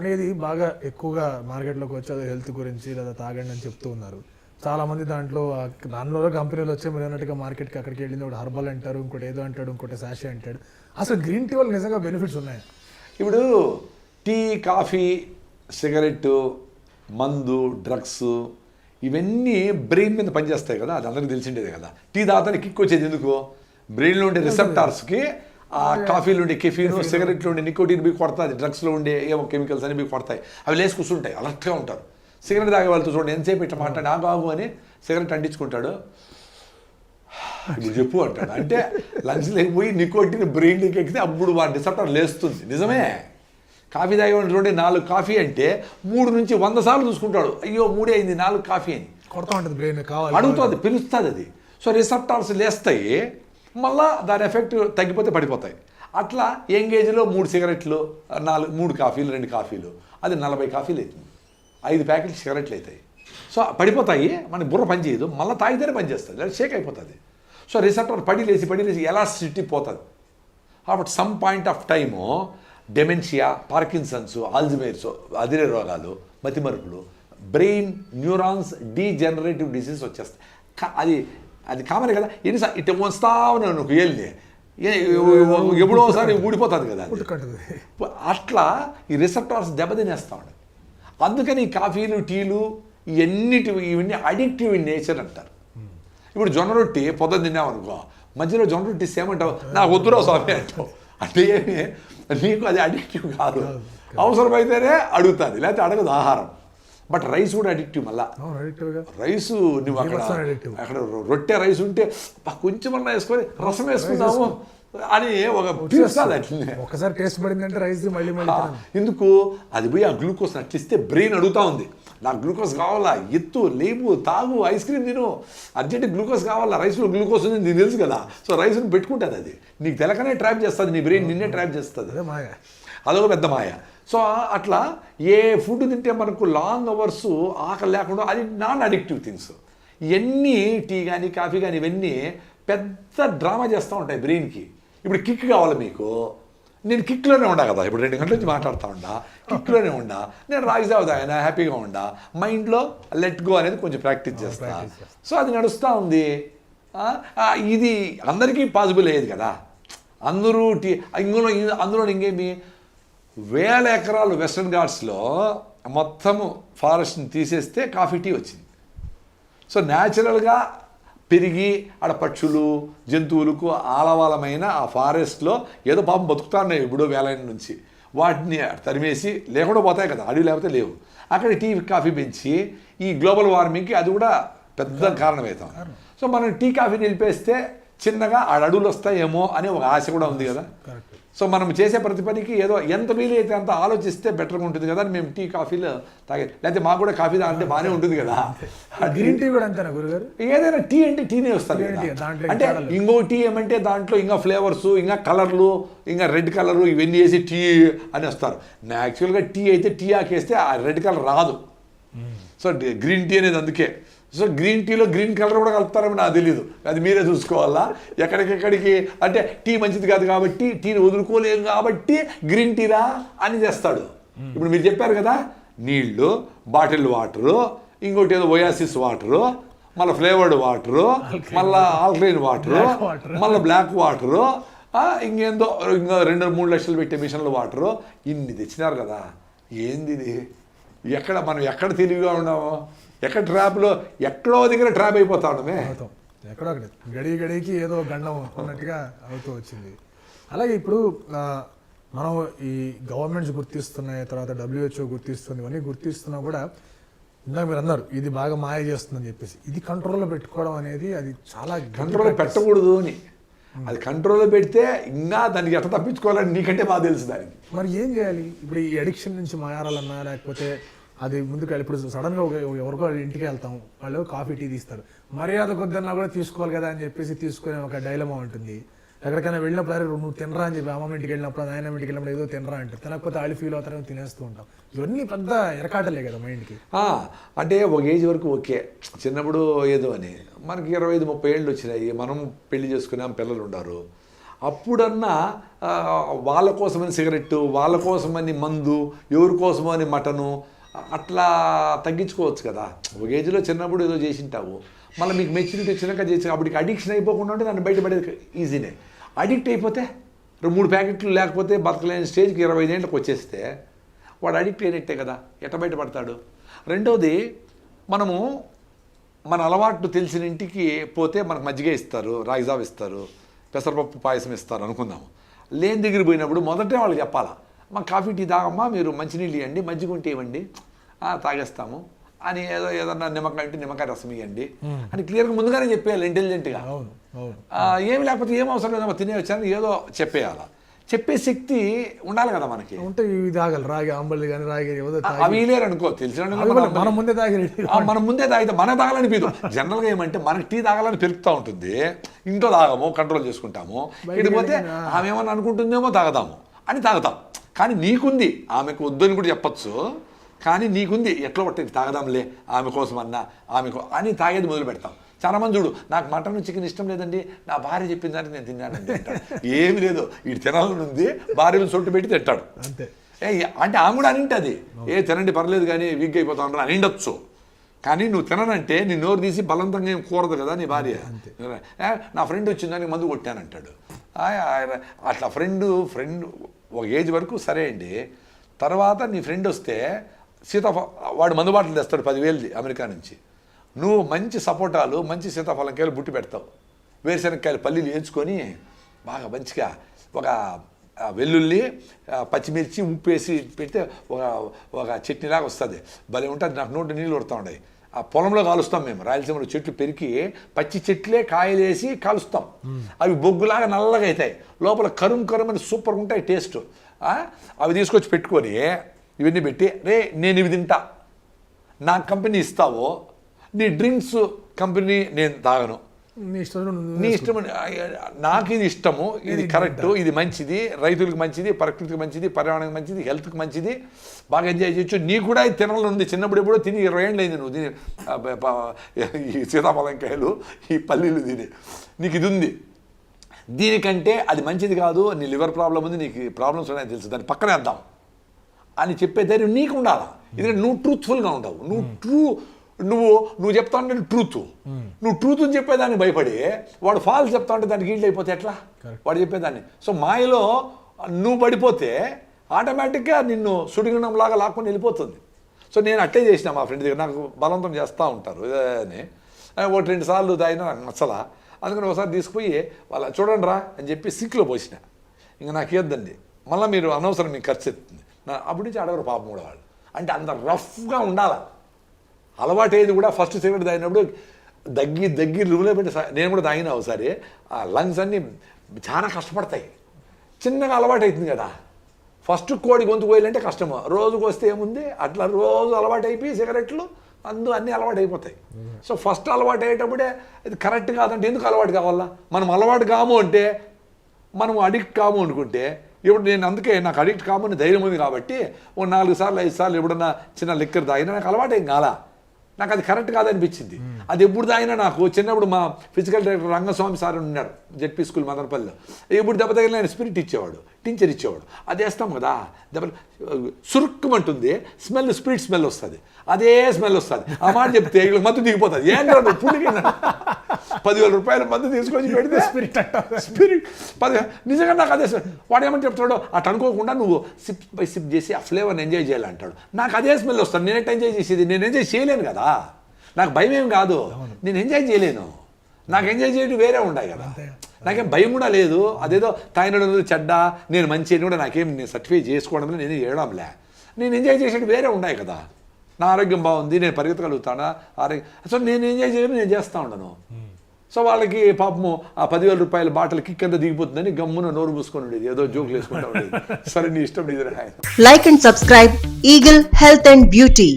అనేది బాగా ఎక్కువగా మార్కెట్లోకి వచ్చి అది హెల్త్ గురించి లేదా తాగండి అని చెప్తూ ఉన్నారు. చాలామంది దానిలో కంపెనీలు వచ్చే మీరు అన్నట్టుగా మార్కెట్కి అక్కడికి వెళ్ళింది ఒకటి హర్బల్ అంటారు, ఇంకోటి ఏదో అంటాడు, ఇంకోటి సాషే అంటాడు. అసలు గ్రీన్ టీ వల్ల నిజంగా బెనిఫిట్స్ ఉన్నాయి? ఇప్పుడు టీ, కాఫీ, సిగరెట్, మందు, డ్రగ్స్ ఇవన్నీ బ్రెయిన్ మీద పనిచేస్తాయి కదా, అది అందరికీ తెలిసిండేదే కదా. టీ తాగితే కిక్ వచ్చేది ఎందుకు? బ్రెయిన్లో ఉండే రిసెప్టార్స్కి ఆ కాఫీలో ఉండే కెఫీన్, సిగరెట్లో ఉండే నికోటిన్ బి కొడతాయి, డ్రగ్స్లో ఉండే ఏమో కెమికల్స్ అని బి కొడతాయి. అవి లేచి కూర్చుంటాయి, అలర్ట్గా ఉంటారు. సిగరెట్ తాగే వాళ్ళతో చూడండి, ఎంతసేపు ఇట్లా మాట్లాడి ఆగు అని సిగరెట్ అంటించుకుంటాడు. ఇప్పుడు చెప్పు అంటాడు, అంటే లంచ్ లేకపోయి నికోటిన్ బ్రెయిన్లోకి ఎక్కితే అప్పుడు వాడి రిసెప్టార్ లేస్తుంది. నిజమే. కాఫీ తాగేవాడిని చూడండి, 4 కాఫీ అంటే 3 నుంచి 100 సార్లు చూసుకుంటాడు, అయ్యో 3 అయింది 4 కాఫీ అని కొడతా ఉంటుంది బ్రెయిన్, కావాలి అడుగుతుంది, పిలుస్తుంది అది. సో రిసెప్టార్స్ లేస్తాయి, మళ్ళా దాని ఎఫెక్ట్ తగ్గిపోతే పడిపోతాయి. అట్లా యంగేజ్లో 3 సిగరెట్లు, 3 కాఫీలు, 2 కాఫీలు, అది 40 కాఫీలు అవుతుంది, 5 ప్యాకెట్లు సిగరెట్లు అవుతాయి. సో పడిపోతాయి, మనకి బుర్ర పనిచేయదు, మళ్ళీ తాగితేనే పనిచేస్తుంది, లేదా షేక్ అయిపోతుంది. సో రిసెప్టార్ పడి లేచి ఎలాస్టిసిటీ పోతుంది. అప్పుడు some point of time dementia, Parkinson's, Alzheimer's, అదిరే రోగాలు, మతిమరుపులు, బ్రెయిన్ న్యూరాన్స్ డీజనరేటివ్ డిసీజ్ వచ్చేస్తాయి. అది కామనే కదా. ఎన్నిసార్లు ఇట్లా వస్తావు నువ్వు వెళ్ళి ఎప్పుడోసారి ఊడిపోతుంది కదా. అట్లా ఈ రిసెప్టార్స్ దెబ్బతినేస్తా ఉండదు. అందుకని ఈ కాఫీలు, టీలు ఇవన్నీ అడిక్టివ్ ఇన్ నేచర్ అంటారు. ఇప్పుడు జొన్న రొట్టి పొద్దున్న తిన్నామనుకో, మధ్యలో జొన్న రొట్టి ఏమంటావు, నాకు వద్దురా స్వామి అంటావు. అంటే ఏమి, నీకు అది అడిక్టివ్ కాదు, అవసరమైతేనే అడుగుతుంది, లేకపోతే అడగదు ఆహారం. బట్ రైస్ కూడా అడిక్టివ్. మళ్ళా రైసు నువ్వు అక్కడ రొట్టె రైస్ ఉంటే కొంచెం అన్నా వేసుకొని రసం వేసుకుందాము అని ఒక పిలుస్తుంది. అట్లనే ఒకసారి టేస్ట్ పడిందంటే రైస్ మళ్ళీ ఎందుకు అది పోయి ఆ గ్లూకోజ్ అట్లిస్తే బ్రెయిన్ అడుగుతా ఉంది, నాకు గ్లూకోజ్ కావాలా, ఎత్తు, లేపు, తాగు, ఐస్ క్రీమ్ తిను, అర్జెంట్ గ్లూకోజ్ కావాలా, రైస్లో గ్లూకోజ్ ఉంది నీకు తెలుసు కదా. సో రైస్ని పెట్టుకుంటుంది, అది నీకు తెలకనే ట్రాప్ చేస్తుంది, నీ బ్రెయిన్ నిన్నే ట్రాప్ చేస్తుంది. అదొక పెద్ద మాయ. సో అట్లా ఏ ఫుడ్ తింటే మనకు లాంగ్ అవర్స్ ఆకలి లేకుండా, అది నాన్ అడిక్టివ్ థింగ్స్. ఇవన్నీ టీ కానీ కాఫీ కానీ ఇవన్నీ పెద్ద డ్రామా చేస్తూ ఉంటాయి బ్రెయిన్కి. ఇప్పుడు కిక్ కావాలి మీకు, నేను కిక్లోనే ఉండా కదా, ఇప్పుడు 2 గంటల నుంచి మాట్లాడుతూ ఉండా, కిక్లోనే ఉండా, నేను రాగి జావ తాగినా హ్యాపీగా ఉండా, మైండ్లో లెట్ గో అనేది కొంచెం ప్రాక్టీస్ చేస్తా. సో అది నడుస్తూ ఉంది. ఇది అందరికీ పాసిబుల్ అయ్యేది కదా. అందరూ అందులో ఇంకేమి 1000 ఎకరాలు వెస్టర్న్ ఘాట్స్లో మొత్తము ఫారెస్ట్ని తీసేస్తే కాఫీ టీ వచ్చింది. సో న్యాచురల్గా పెరిగి ఆడ పక్షులు, జంతువులకు ఆలవాలమైన ఆ ఫారెస్ట్లో ఏదో పాపం బతుకుతాయి ఎప్పుడో 1000 నుంచి, వాటిని తరిమేసి లేకుండా పోతాయి కదా, అడవి లేకపోతే లేవు. అక్కడ టీ కాఫీ పెంచి ఈ గ్లోబల్ వార్మింగ్కి అది కూడా పెద్ద కారణమవుతాం. సో మనం టీ కాఫీ నిలిపేస్తే చిన్నగా ఆడ అడవులు వస్తాయేమో అనే ఒక ఆశ కూడా ఉంది కదా. సో మనం చేసే ప్రతి పనికి ఏదో ఎంత వీలైతే అంత ఆలోచిస్తే బెటర్గా ఉంటుంది కదా అని మేము టీ కాఫీలు తాగే, లేకపోతే మాకు కూడా కాఫీ తాగితే బాగానే ఉంటుంది కదా. గ్రీన్ టీ కూడా అంతేనా గురుగారు? ఏదైనా టీ అంటే టీనే వస్తుంది. అంటే ఇంకో టీ ఏమంటే దాంట్లో ఇంకా ఫ్లేవర్స్, ఇంకా కలర్లు, ఇంకా రెడ్ కలరు ఇవన్నీ వేసి టీ అని వస్తారు. యాక్చువల్గా టీ అయితే టీ ఆకేస్తే ఆ రెడ్ కలర్ రాదు. సో గ్రీన్ టీ అనేది అందుకే. సో గ్రీన్ టీలో గ్రీన్ కలర్ కూడా కలుపుతారని నాకు తెలీదు, అది మీరే చూసుకోవాలా. ఎక్కడికెక్కడికి అంటే టీ మంచిది కాదు కాబట్టి, టీని వదులుకోలేము కాబట్టి గ్రీన్ టీరా అని చేస్తాడు. ఇప్పుడు మీరు చెప్పారు కదా, నీళ్లు, బాటిల్ వాటరు, ఇంకోటి ఏదో ఒయాసిస్ వాటరు, మళ్ళీ ఫ్లేవర్డ్ వాటరు, మళ్ళీ ఆల్కలైన్ వాటరు, మళ్ళీ బ్లాక్ వాటరు, ఇంకేందో ఇంకా 2-3 లక్షలు పెట్టే మిషన్లు వాటరు, ఇన్ని తెచ్చినారు కదా. ఏంది ఇది? మనం ఎక్కడ తెలివిగా ఉన్నామో, ఎక్కడ ట్రాప్లో ఎక్కడో దగ్గర ట్రాప్ అయిపోతా ఉండమే. ఎక్కడో గడికి ఏదో గండం అన్నట్టుగా అవుతూ వచ్చింది. అలాగే ఇప్పుడు మనం ఈ గవర్నమెంట్స్ గుర్తిస్తున్నాయి, తర్వాత WHO గుర్తిస్తుంది, ఇవన్నీ గుర్తిస్తున్నా కూడా ఇందాక మీరు అన్నారు ఇది బాగా మాయ చేస్తుందని చెప్పేసి, ఇది కంట్రోల్లో పెట్టుకోవడం అనేది అది చాలా కంట్రోల్లో పెట్టకూడదు అని. అది కంట్రోల్లో పెడితే ఇంకా దానికి ఎట్లా తప్పించుకోవాలని నీకంటే బాగా తెలుసు దానికి. మరి ఏం చేయాలి? ఇప్పుడు ఈ అడిక్షన్ నుంచి మారాలన్నా, లేకపోతే అది ముందుకు ఇప్పుడు సడన్గా ఎవరికో ఇంటికి వెళ్తాం, వాళ్ళు కాఫీ టీ తీస్తారు, మర్యాద కొద్దన్నా కూడా తీసుకోవాలి కదా అని చెప్పేసి తీసుకునే ఒక డైలమా ఉంటుంది. ఎక్కడికైనా వెళ్ళినప్పుడు అరే నువ్వు తినరా అని చెప్పి అమ్మమ్మ ఇంటికి వెళ్ళినప్పుడు, నాయన ఇంటికి వెళ్ళినప్పుడు ఏదో తినరా అంటారు, తినకపోతే వాళ్ళు ఫీల్ అవుతారని తినేస్తూ ఉంటాం. ఇవన్నీ పెద్ద ఎరకాటలే కదా మైండ్కి. అంటే ఒక ఏజ్ వరకు ఓకే, చిన్నప్పుడు ఏదో అని, మనకి 25-30 ఏళ్ళు వచ్చినాయి, మనం పెళ్లి చేసుకున్నాం, పిల్లలు ఉన్నారు, అప్పుడన్నా వాళ్ళ కోసమని సిగరెట్టు, వాళ్ళ కోసమని మందు, ఎవరి కోసమని మటను, అట్లా తగ్గించుకోవచ్చు కదా. ఒక ఏజ్లో చిన్నప్పుడు ఏదో చేసింటావు, మళ్ళీ మీకు మెచ్యూరిటీ వచ్చినాక చేసి అప్పటికి అడిక్షన్ అయిపోకుండా ఉంటే దాన్ని బయటపడేది ఈజీనే. అడిక్ట్ అయిపోతే 2-3 ప్యాకెట్లు లేకపోతే బతకలేని స్టేజ్కి 25 ఏళ్ళకి వచ్చేస్తే వాడు అడిక్ట్ అయినట్టే కదా, ఎట్ట బయటపడతాడు? రెండోది, మనము మన అలవాట్లు తెలిసిన ఇంటికి పోతే మనకు మజ్జిగ ఇస్తారు, రాగిజావ ఇస్తారు, పెసరపప్పు పాయసం ఇస్తారు అనుకుందాము. లేని దగ్గర పోయినప్పుడు మొదటే వాళ్ళకి చెప్పాలా, మా కాఫీ టీ తాగమ్మా, మీరు మంచినీళ్ళు ఇవ్వండి, మజ్జిగ ఉంటే ఇవ్వండి, తాగేస్తాము అని, ఏదన్నా నిమ్మకాయ ఉంటే నిమ్మకాయ రసం ఇవ్వండి అని క్లియర్గా ముందుగానే చెప్పేయాలి ఇంటెలిజెంట్గా. ఏమి లేకపోతే ఏం అవసరం లేదమ్మా, తినే వచ్చాను ఏదో చెప్పేయాలా. చెప్పే శక్తి ఉండాలి కదా మనకి. ఉంటే ఇవి తాగాలి, రాగి అంబలి కానీ రాగి అవి లేరు అనుకో, తెలిసిన మనం ముందే తాగి మనం ముందే తాగితే మనకు తాగాలనిపించదు. జనరల్గా ఏమంటే మనకి టీ తాగాలని పెరుగుతూ ఉంటుంది, ఇంట్లో తాగము, కంట్రోల్ చేసుకుంటాము. ఇడిపోతే ఆమె ఏమన్నా అనుకుంటుందేమో తాగదాము అని తాగుతాం. కానీ నీకుంది, ఆమెకు వద్దని కూడా చెప్పచ్చు, కానీ నీకుంది ఎట్లా పట్టేది తాగదాంలే ఆమె కోసం అన్నా అని తాగేది మొదలు పెడతాం. చాలామంది చూడు, నాకు మటన్ చికెన్ ఇష్టం లేదండి, నా భార్య చెప్పిన దానికి నేను తిన్నానండి అంటాడు. ఏమి లేదు, వీడు తినాలని ఉంది, భార్యను సొట్టు పెట్టి తింటాడు అంతే. అంటే ఆమె కూడా అనింటది, తినండి పర్లేదు కానీ వీక్ అయిపోతా ఉంటాను అనిండొచ్చు. కానీ నువ్వు తిననంటే నీ నోరు తీసి బలవంతంగా ఏం కూరదు కదా నీ భార్య. నా ఫ్రెండ్ వచ్చిందానికి మందు కొట్టానంటాడు. అట్లా ఫ్రెండ్ ఒక ఏజ్ వరకు సరే అండి. తర్వాత నీ ఫ్రెండ్ వస్తే వాడు మందు బాటలు తెస్తాడు 10,000 అమెరికా నుంచి. నువ్వు మంచి సపోటాలు, మంచి సీతాఫలంకాయలు బుట్టి పెడతావు, వేరుశనగకాయలు పల్లీలు వేయించుకొని బాగా మంచిగా ఒక వెల్లుల్లి, పచ్చిమిర్చి, ఉప్పు వేసి పెడితే ఒక చట్నీలాగా వస్తుంది, భలే ఉంటుంది. నాకు నోటి నీళ్ళు కొడుతూ ఉన్నాయి. ఆ పొలంలో కాలుస్తాం మేము, రాయలసీమలో చెట్లు పెరికి పచ్చి చెట్లే కాయలు వేసి కాలుస్తాం. అవి బొగ్గులాగా నల్లగా అవుతాయి, లోపల కరుమని సూపర్గా ఉంటాయి టేస్ట్. అవి తీసుకొచ్చి పెట్టుకొని ఇవన్నీ పెట్టి, రే నేను ఇవి తింటా, నా కంపెనీ ఇస్తావో, నీ డ్రింక్స్ కంపెనీ నేను తాగను, నీ ఇష్టం, నాకు ఇది ఇష్టము, ఇది కరెక్ట్, ఇది మంచిది, రైతులకు మంచిది, ప్రకృతికి మంచిది, పర్యావరణానికి మంచిది, హెల్త్కి మంచిది, బాగా ఎంజాయ్ చేయొచ్చు. నీ కూడా ఇది తినాలని ఉంది, చిన్నప్పుడు ఎప్పుడో తిని 20 ఏళ్ళు అయింది నువ్వు తిని ఈ సీతాఫలంకాయలు, ఈ పల్లీలు తిని, నీకు ఇది ఉంది. దీనికంటే అది మంచిది కాదు, నీ లివర్ ప్రాబ్లం ఉంది, నీకు ప్రాబ్లమ్స్ ఉన్నాయని తెలుసు, దాన్ని పక్కనే వేద్దాం అని చెప్పే ధైర్యం నీకు ఉండాలా. ఎందుకంటే నువ్వు ట్రూత్ఫుల్గా ఉండవు, నువ్వు చెప్తా ఉంటే నువ్వు ట్రూత్ చెప్పేదాన్ని భయపడి వాడు ఫాల్స్ చెప్తా ఉంటే దానికి ఈల్డ్ అయిపోతే ఎట్లా వాడు చెప్పేదాన్ని. సో మాయలో నువ్వు పడిపోతే ఆటోమేటిక్గా నిన్ను సుడిగుణంలాగా లాక్కొని వెళ్ళిపోతుంది. సో నేను అట్టే చేసిన మా ఫ్రెండ్ దగ్గర, నాకు బలవంతం చేస్తూ ఉంటారు అని, 1-2 సార్లు తాగినా నాకు నచ్చలా. అందుకని ఒకసారి తీసుకుపోయి వాళ్ళ చూడండి రా అని చెప్పి సింక్లో పోసిన, ఇంకా నాకు ఇద్దండి, మళ్ళీ మీరు అనవసరం మీకు ఖర్చు ఎత్తుంది. అప్పటి నుంచి అడగరు పాపం కూడా వాళ్ళు. అంటే అంత రఫ్గా ఉండాలి. అలవాటు అయ్యేది కూడా ఫస్ట్ సిగరెట్ తాగినప్పుడు దగ్గర రూమ్లో పెట్టి, నేను కూడా తాగినా ఒకసారి, ఆ లంగ్స్ అన్నీ చాలా కష్టపడతాయి. చిన్నగా అలవాటు అవుతుంది కదా, ఫస్ట్ కోడి గొంతు కోయాలంటే కష్టము, రోజుకు వస్తే ఏముంది, అట్లా రోజు అలవాటు అయిపోయి సిగరెట్లు అన్నీ అలవాటు అయిపోతాయి. సో ఫస్ట్ అలవాటు అయ్యేటప్పుడే ఇది కరెక్ట్ కాదంటే ఎందుకు అలవాటు కావాలా? మనం అలవాటు కాము అంటే, మనం అడిక్ట్ కాము అనుకుంటే, ఇప్పుడు నేను అందుకే నాకు అడిక్ట్ కామని ధైర్యం ఉంది కాబట్టి 4 సార్లు 5 సార్లు ఎప్పుడన్నా చిన్న లిక్కర్ తాగినా నాకు అలవాటు ఏం కాలా, నాకు అది కరెక్ట్ కాదనిపించింది. అది ఎప్పుడు తాగినా నాకు చిన్నప్పుడు మా ఫిజికల్ డైరెక్టర్ రంగస్వామి సార్ ఉన్నాడు జెడ్పీ స్కూల్ మదనపల్లిలో, ఎప్పుడు దెబ్బ తగిలిన ఆయన స్పిరిట్ ఇచ్చేవాడు, టించర్ ఇచ్చేవాడు. అది వేస్తాం కదా, దెబ్బ సురుక్కుమంటుంది, స్పిరిట్ స్మెల్ వస్తుంది, అదే స్మెల్ వస్తుంది. ఆ మాట చెప్తే వీళ్ళకి మత్తు దిగిపోతుంది. ఏం కాదు, పుణ్యకింద 10,000 రూపాయలు మందు తీసుకొచ్చి పెడితే స్పిరిట్ నిజంగా నాకు అదే. వాడు ఏమని చెప్తాడో అటు అనుకోకుండా నువ్వు సిప్ బై సిప్ చేసి ఆ ఫ్లేవర్ని ఎంజాయ్ చేయాలంటాడు. నాకు అదే స్మెల్ వస్తుంది, నేను ఎట్లా ఎంజాయ్ చేసేది? నేను ఎంజాయ్ చేయలేను కదా, నాకు భయం ఏం కాదు, నేను ఎంజాయ్ చేయలేను, నాకు ఎంజాయ్ చేయడం వేరే ఉన్నాయి కదా, నాకేం భయం కూడా లేదు. అదేదో తాగినడం చెడ్డ, నేను మంచి అని కూడా నాకేం నేను సర్టిఫై చేసుకోవడంలో నేను చేయడంలే, నేను ఎంజాయ్ చేసేది వేరే ఉన్నాయి కదా. నా ఆరోగ్యం బాగుంది, నేను పరిగెత్తగలుగుతానా, సో నేను ఎంజాయ్ చేయడం నేను చేస్తూ ఉండను. సో వాళ్ళకి పాపము ఆ 10,000 రూపాయల బాటలు కిక్ అంతా దిగిపోతుందని గమ్మున నోరు మూసుకొని ఉండేది, ఏదో జోకులు వేసుకుంటా ఉండేది. సరే నీ ఇష్టం నీది. Like and subscribe Eagle Health and Beauty.